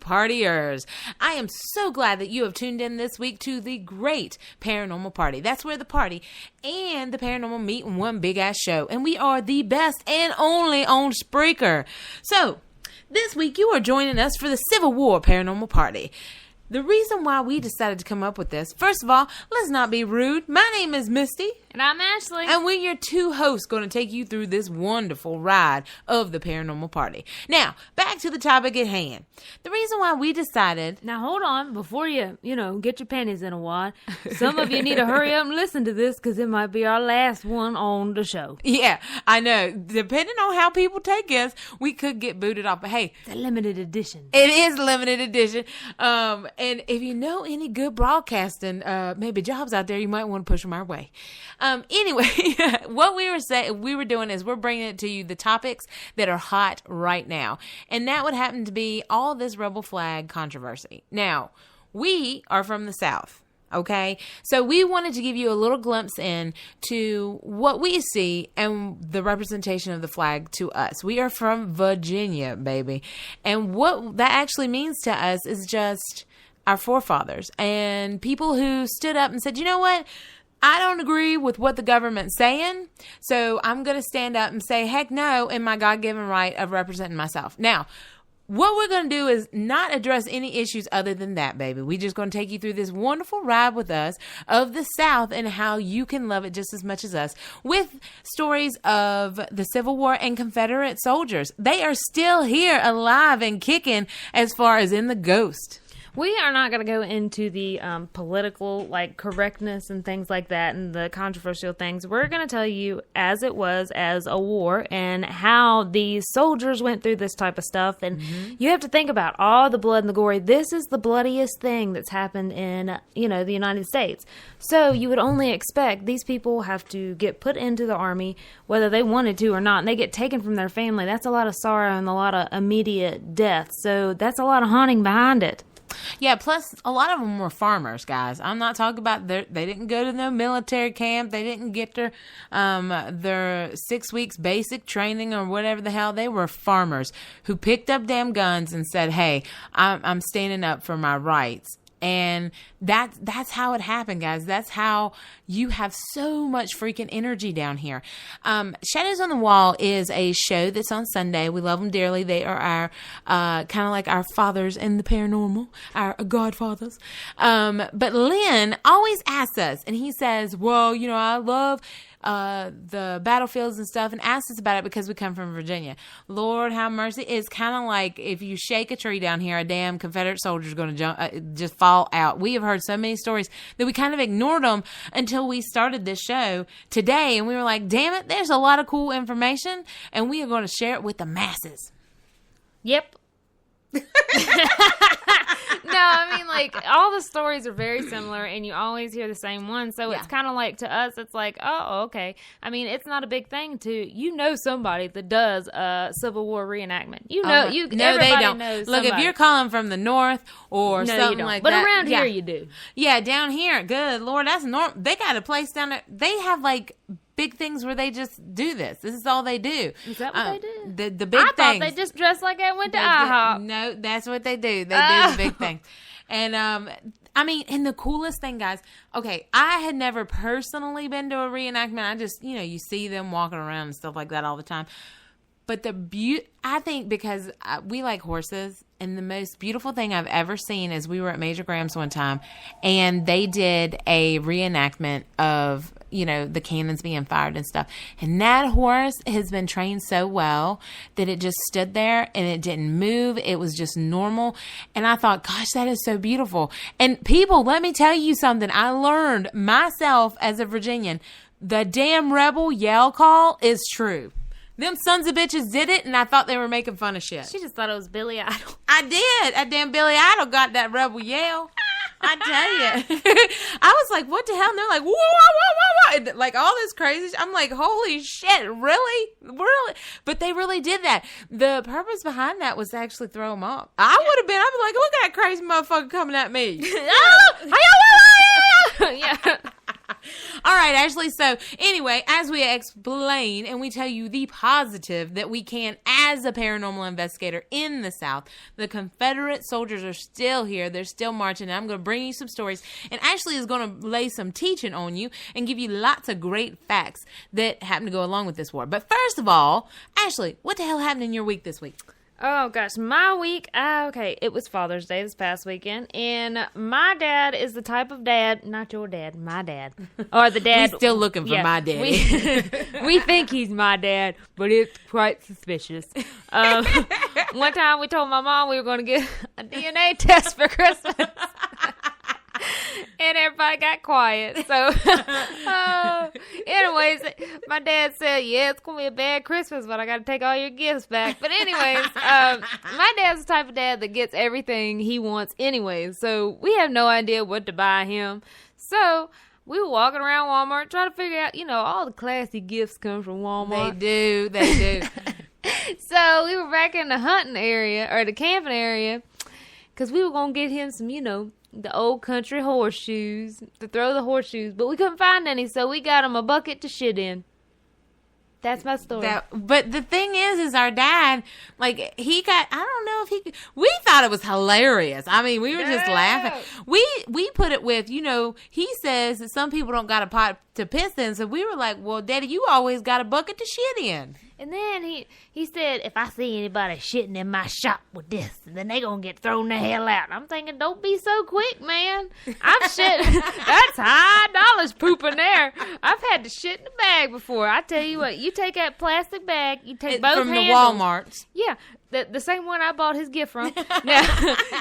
partiers. I am so glad that you have tuned in this week to the great Paranormal Party. That's where the party and the paranormal meet in one big ass show. And we are the best and only on Spreaker. So, this week you are joining us for the Civil War Paranormal Party. The reason why we decided to come up with this, first of all, let's not be rude. My name is Misty. And I'm Ashley. And we're your two hosts going to take you through this wonderful ride of the Paranormal Party. Now, back to the topic at hand. The reason why we decided... Now, hold on. Before you get your panties in a wad, some of you need to hurry up and listen to this because it might be our last one on the show. Yeah, I know. Depending on how people take us, we could get booted off. But hey... It's a limited edition. It is limited edition. And if you know any good broadcasting, maybe jobs out there, you might want to push them our way. Anyway, what we were doing is we're bringing it to you the topics that are hot right now. And that would happen to be all this rebel flag controversy. Now, we are from the South. Okay, so we wanted to give you a little glimpse into what we see and the representation of the flag to us. We are from Virginia, baby. And what that actually means to us is just our forefathers and people who stood up and said, you know what? I don't agree with what the government's saying, so I'm going to stand up and say, heck no, in my God-given right of representing myself. Now, what we're going to do is not address any issues other than that, baby. We're just going to take you through this wonderful ride with us of the South and how you can love it just as much as us with stories of the Civil War and Confederate soldiers. They are still here alive and kicking as far as in the ghost. We are not going to go into the political correctness and things like that and the controversial things. We're going to tell you as it was as a war and how these soldiers went through this type of stuff. And you have to think about all the blood and the glory. This is the bloodiest thing that's happened in, the United States. So you would only expect these people have to get put into the army, whether they wanted to or not, and they get taken from their family. That's a lot of sorrow and a lot of immediate death. So that's a lot of haunting behind it. Yeah, plus a lot of them were farmers, guys. I'm not talking about they didn't go to no military camp. They didn't get their 6 weeks basic training or whatever the hell. They were farmers who picked up damn guns and said, hey, I'm standing up for my rights. And that's how it happened, guys. That's how you have so much freaking energy down here. Shadows on the Wall is a show that's on Sunday. We love them dearly. They are our kind of like our fathers in the paranormal, our godfathers. But Lynn always asks us, and he says, well, I love the battlefields and stuff, and asks us about it because we come from Virginia. Lord have mercy. It's kind of like if you shake a tree down here, a damn Confederate soldier's going to just fall out. We have heard so many stories that we kind of ignored them until we started this show today, and we were like, damn it, there's a lot of cool information, and we are going to share it with the masses. Yep. No, I mean, all the stories are very similar, and you always hear the same one. So It's kind of like, to us, it's like, oh, okay. I mean, it's not a big thing to, somebody that does a Civil War reenactment. No, they don't. Knows Look, somebody. if you're calling from the North or something like but that. But around here, you do. Yeah, down here, good Lord, that's normal. They got a place down there. They have, big things where they just do this. This is all they do. Is that what they do? The big things. I thought they just dressed like I went to IHOP. No, that's what they do. They do the big things. And, and the coolest thing, guys, okay, I had never personally been to a reenactment. I just, you see them walking around and stuff like that all the time. But I think because we like horses, and the most beautiful thing I've ever seen is we were at Major Graham's one time, and they did a reenactment of, the cannons being fired and stuff. And that horse has been trained so well that it just stood there and it didn't move. It was just normal. And I thought, gosh, that is so beautiful. And people, let me tell you something. I learned myself as a Virginian, the damn rebel yell call is true. Them sons of bitches did it, and I thought they were making fun of shit. She just thought it was Billy Idol. I did. That damn Billy Idol got that rebel yell. I tell you. I was like, what the hell? And they're like, whoa, whoa, whoa, whoa. Like all this crazy. I'm like, holy shit, really? Really? But they really did that. The purpose behind that was to actually throw them off. I would have been, I'd be like, look at that crazy motherfucker coming at me. Yeah. All right, Ashley. So anyway, as we explain and we tell you the positive that we can as a paranormal investigator in the South, the Confederate soldiers are still here. They're still marching. And I'm going to bring you some stories. And Ashley is going to lay some teaching on you and give you lots of great facts that happen to go along with this war. But first of all, Ashley, what the hell happened in your week this week? Oh, gosh. My week, okay, it was Father's Day this past weekend, and my dad is the type of dad, not your dad, my dad. Or the dad. We're still looking for my daddy. We think he's my dad, but it's quite suspicious. One time we told my mom we were going to get a DNA test for Christmas. And everybody got quiet. So, anyways, my dad said, yeah, it's going to be a bad Christmas, but I got to take all your gifts back. But anyways, my dad's the type of dad that gets everything he wants anyways. So, we have no idea what to buy him. So, we were walking around Walmart trying to figure out, all the classy gifts come from Walmart. They do. So, we were back in the hunting area, or the camping area, because we were going to get him some, the old country horseshoes, to throw the horseshoes, but we couldn't find any, so we got him a bucket to shit in. That's my story. But the thing is our dad, I don't know if we thought it was hilarious. I mean, we were just laughing. We put it with, he says that some people don't got a pot to piss in, so we were like, well, Daddy, you always got a bucket to shit in. And then he said, if I see anybody shitting in my shop with this, then they gonna get thrown the hell out. And I'm thinking, don't be so quick, man. I'm shit. That's high dollars pooping there. I've had to shit in the bag before. I tell you what, you take that plastic bag, you take both from handles. The Walmarts. Yeah. The same one I bought his gift from. Now,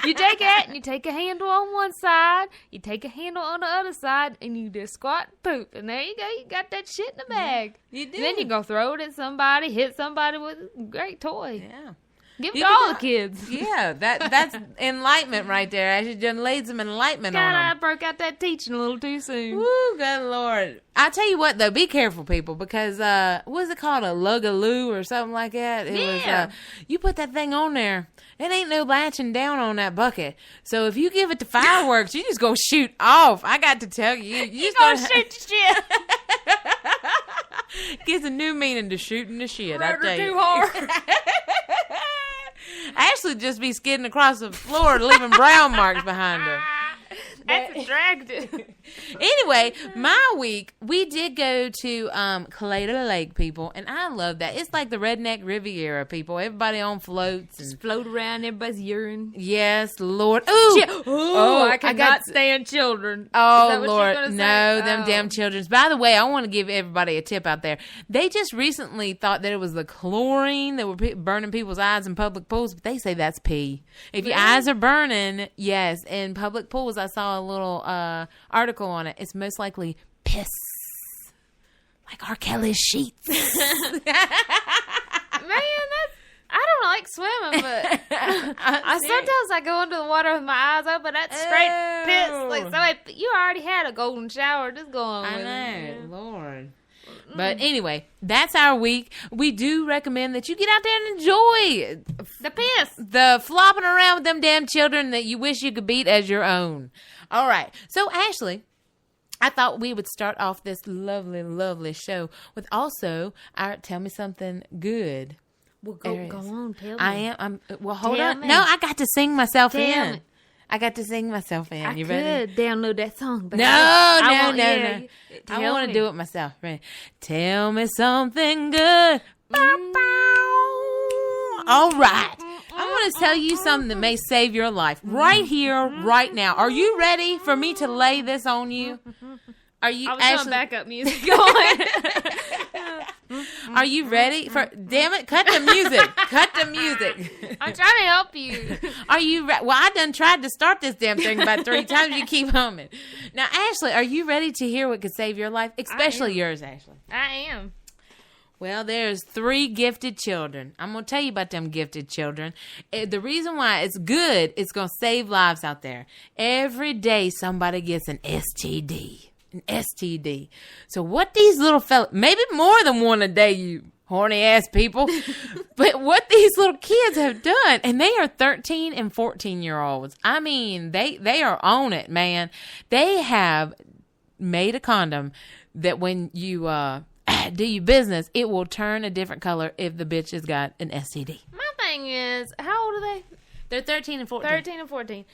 you take that and you take a handle on one side, you take a handle on the other side, and you just squat and poop. And there you go. You got that shit in the bag. You do. And then you go throw it at somebody, hit somebody with a great toy. Yeah. Give it to all the kids. Yeah, that's enlightenment right there. I should just laid some enlightenment on them. I broke out that teaching a little too soon. Woo, good Lord. I tell you what, though, be careful, people, because, what's it called, a lugaloo or something like that? You put that thing on there, it ain't no latching down on that bucket. So if you give it to fireworks, you just gonna shoot off. I got to tell you. You gonna shoot the shit. Gives a new meaning to shooting the shit, I tell you. Too hard. Ashley just be skidding across the floor, leaving brown marks behind her. That's attractive. Anyway, my week, we did go to Clayton Lake, people, and I love that. It's like the redneck Riviera, people. Everybody on floats. And just float around everybody's urine. Yes, Lord. Ooh, I cannot stand children. Oh, Lord. No, them damn children. By the way, I want to give everybody a tip out there. They just recently thought that it was the chlorine that were burning people's eyes in public pools, but they say that's pee. If your eyes are burning, yes, in public pools, I saw a little article on it. It's most likely piss, like R. Kelly's sheets. Man, I don't like swimming, but sometimes I go into the water with my eyes open. That's straight piss. You already had a golden shower. Just go on with it. I know, Lord. But anyway, that's our week. We do recommend that you get out there and enjoy the piss, the flopping around with them damn children that you wish you could beat as your own. All right. So, Ashley, I thought we would start off this lovely, lovely show with also our Tell Me Something Good. Well, go on, tell me. Hold on. No, I got to sing myself in. I got to sing myself in. You ready? I could download that song. But no. I want to do it myself. Ready? Tell me something good. Bow, bow. All right. I want to tell you something that may save your life right here, right now. Are you ready for me to lay this on you? Are you? I was actually backup music going. Are you ready for? Damn it! Cut the music. Cut the music. I'm trying to help you. Are you? Well, I done tried to start this damn thing about 3 times. You keep humming. Now, Ashley, are you ready to hear what could save your life, especially yours, Ashley? I am. Well, there's 3 gifted children. I'm going to tell you about them gifted children. The reason why it's good, it's going to save lives out there. Every day somebody gets an STD. An STD. So what these little fellas, maybe more than one a day, you horny ass people, but what these little kids have done, and they are 13 and 14-year-olds. I mean, they are on it, man. They have made a condom that when you do your business, it will turn a different color if the bitch has got an STD. My thing is, how old are they? They're 13 and 14. 13 and 14.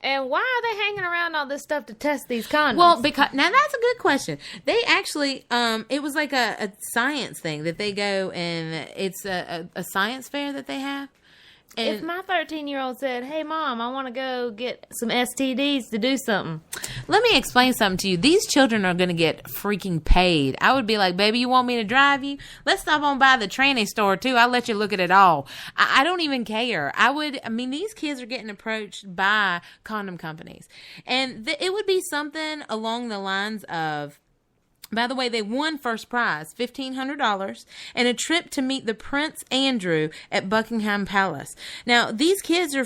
And why are they hanging around all this stuff to test these condoms? Well, because now that's a good question. They actually, it was like a science thing that they go and it's a science fair that they have. And if my 13-year-old said, hey, Mom, I want to go get some STDs to do something. Let me explain something to you. These children are going to get freaking paid. I would be like, baby, you want me to drive you? Let's stop on by the tranny store, too. I'll let you look at it all. I don't even care. These kids are getting approached by condom companies. And it would be something along the lines of, by the way, they won first prize, $1,500, and a trip to meet the Prince Andrew at Buckingham Palace. Now, these kids are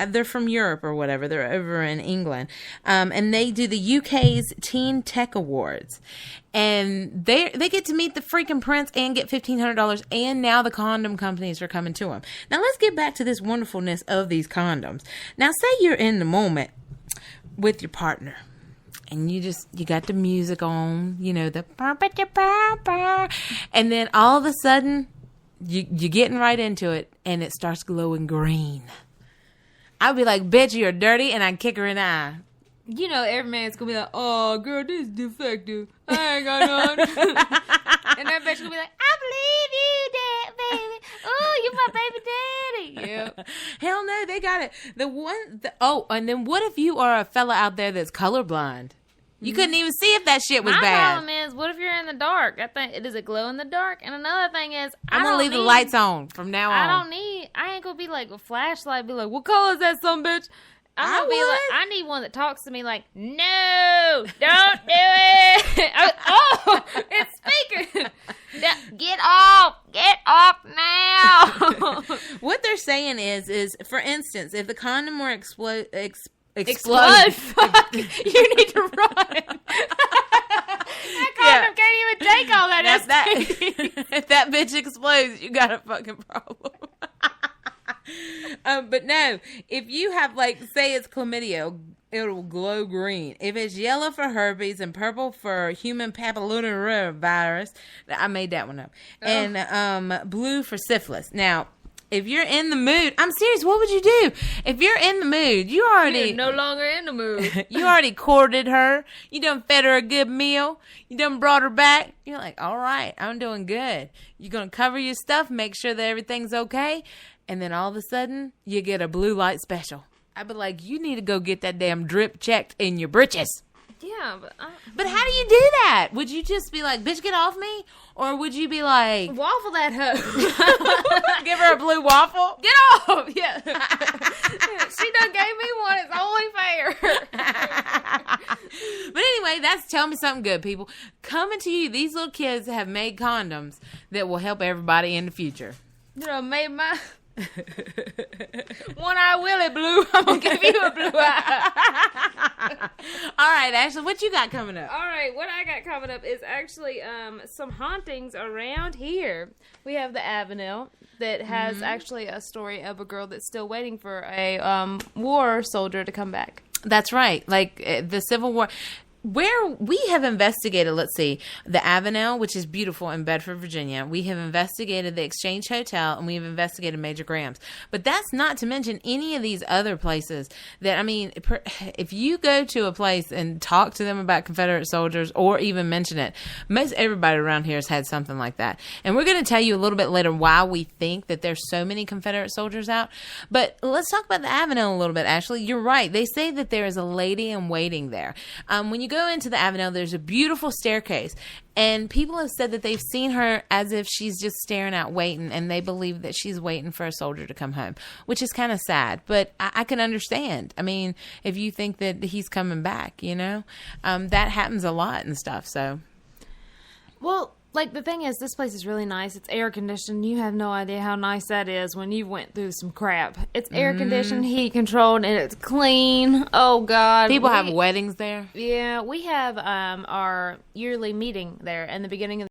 they're from Europe or whatever. They're over in England. And they do the UK's Teen Tech Awards. And they get to meet the freaking prince and get $1,500. And now the condom companies are coming to them. Now, let's get back to this wonderfulness of these condoms. Now, say you're in the moment with your partner. And you got the music on, the and then all of a sudden you're getting right into it and it starts glowing green. I'd be like, bitch, you're dirty, and I'd kick her in the eye. Every man's gonna be like, oh, girl, this is defective. I ain't got none. And that bitch gonna be like, I believe you, Dad, baby. Oh, you're my baby daddy. Yeah. Hell no, they got it. And then what if you are a fella out there that's colorblind? You couldn't even see if that shit was bad. My problem is, what if you're in the dark? Does it glow in the dark? And another thing is, I'm gonna leave the lights on from now on. I ain't gonna be like a flashlight, be like, what color is that, son bitch? I need one that talks to me like, no, don't do it. It's speaking. Get off now. What they're saying is for instance, if the condom were explode. Fuck. You need to run. That condom can't even take all that. If that bitch explodes, you got a fucking problem. But no, if you have, say it's chlamydia, it'll glow green. If it's yellow for herpes and purple for human papillomavirus, I made that one up, and blue for syphilis. Now, if you're in the mood, I'm serious, what would you do? If you're in the mood, you're no longer in the mood. You already courted her. You done fed her a good meal. You done brought her back. You're like, all right, I'm doing good. You're going to cover your stuff, make sure that everything's okay. And then all of a sudden, you get a blue light special. I'd be like, you need to go get that damn drip checked in your britches. Yeah, but how do you do that? Would you just be like, bitch, get off me? Or would you be like, waffle that hoe? Give her a blue waffle? Get off! Yeah. She done gave me one. It's only fair. But anyway, that's Tell Me Something Good, people. Coming to you, these little kids have made condoms that will help everybody in the future. Made my one-eye Willie blue. I'm going to give you a blue eye. All right, Ashley, what you got coming up? All right, what I got coming up is actually some hauntings around here. We have the Avenel that has actually a story of a girl that's still waiting for a war soldier to come back. That's right. The Civil War. Where we have investigated, let's see, the Avenel, which is beautiful in Bedford, Virginia. We have investigated the Exchange Hotel, and we have investigated Major Graham's. But that's not to mention any of these other places that, if you go to a place and talk to them about Confederate soldiers or even mention it, most everybody around here has had something like that. And we're going to tell you a little bit later why we think that there's so many Confederate soldiers out. But let's talk about the Avenel a little bit, Ashley. You're right. They say that there is a lady in waiting there. When you go into the Avenel, there's a beautiful staircase, and people have said that they've seen her as if she's just staring out waiting, and they believe that she's waiting for a soldier to come home, which is kind of sad, but I can understand. If you think that he's coming back, that happens a lot and stuff. So, well, the thing is, this place is really nice. It's air conditioned. You have no idea how nice that is when you went through some crap. It's air conditioned, heat controlled, and it's clean. Oh, God. People have weddings there? Yeah, we have our yearly meeting there in the beginning of